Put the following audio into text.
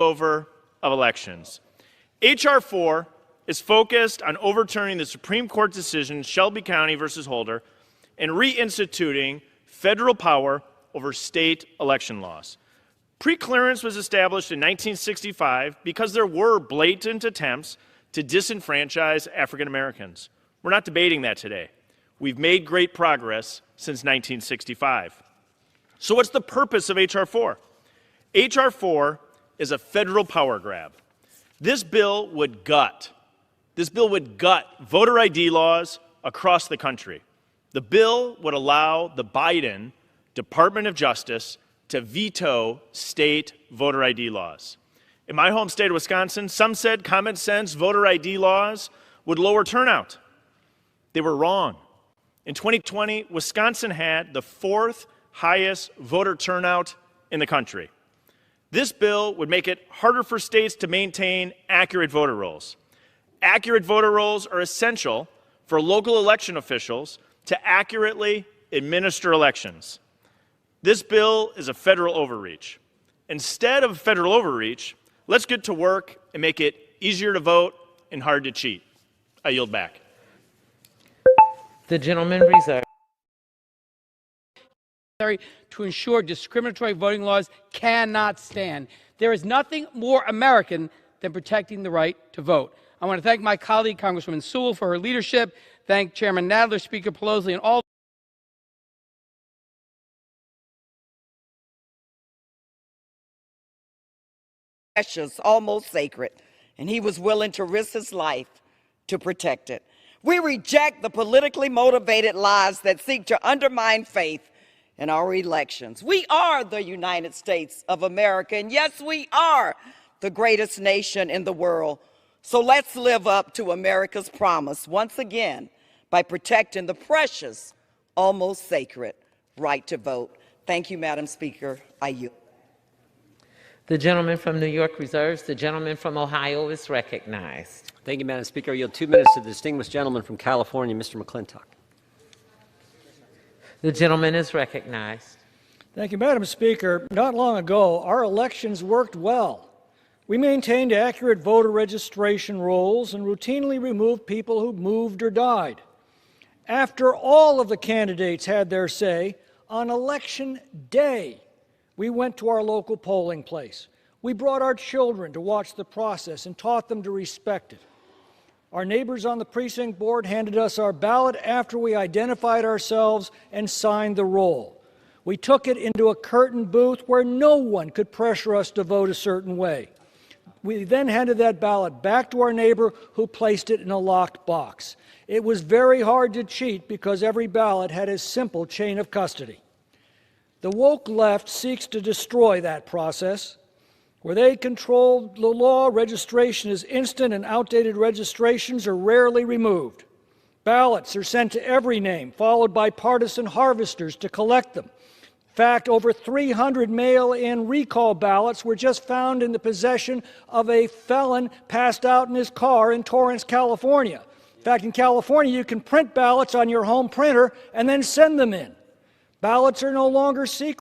over of elections. H.R. 4 is focused on overturning the Supreme Court decision Shelby County versus Holder and reinstituting federal power over state election laws. Preclearance was established in 1965 because there were blatant attempts to disenfranchise African Americans. We're not debating that today. We've made great progress since 1965. So what's the purpose of H.R. 4? H.R. 4 is a federal power grab. This bill would gut voter ID laws across the country. The bill would allow the Biden Department of Justice to veto state voter ID laws. In my home state of Wisconsin, some said common sense voter ID laws would lower turnout. They were wrong. In 2020, Wisconsin had the fourth highest voter turnout in the country. This bill would make it harder for states to maintain accurate voter rolls. Accurate voter rolls are essential for local election officials to accurately administer elections. This bill is a federal overreach. Instead of federal overreach, let's get to work and make it easier to vote and hard to cheat. I yield back. The gentleman reserved. To ensure discriminatory voting laws cannot stand. There is nothing more American than protecting the right to vote. I want to thank my colleague, Congresswoman Sewell, for her leadership, thank Chairman Nadler, Speaker Pelosi, and all precious, almost sacred, and he was willing to risk his life to protect it. We reject the politically motivated lies that seek to undermine faith in our elections. We are the United States of America, and yes, we are the greatest nation in the world. So let's live up to America's promise once again by protecting the precious, almost sacred right to vote. Thank you, Madam Speaker. I yield. The gentleman from New York reserves. The gentleman from Ohio is recognized. Thank you, Madam Speaker. I yield 2 minutes to the distinguished gentleman from California, Mr. McClintock. The gentleman is recognized. Thank you, Madam Speaker. Not long ago, our elections worked well. We maintained accurate voter registration rolls and routinely removed people who moved or died. After all of the candidates had their say, on election day, we went to our local polling place. We brought our children to watch the process and taught them to respect it. Our neighbors on the precinct board handed us our ballot after we identified ourselves and signed the roll. We took it into a curtained booth where no one could pressure us to vote a certain way. We then handed that ballot back to our neighbor, who placed it in a locked box. It was very hard to cheat because every ballot had a simple chain of custody. The woke left seeks to destroy that process. Where they control the law, registration is instant and outdated registrations are rarely removed. Ballots are sent to every name, followed by partisan harvesters to collect them. In fact, over 300 mail-in recall ballots were just found in the possession of a felon passed out in his car in Torrance, California. In fact, in California, you can print ballots on your home printer and then send them in. Ballots are no longer secret.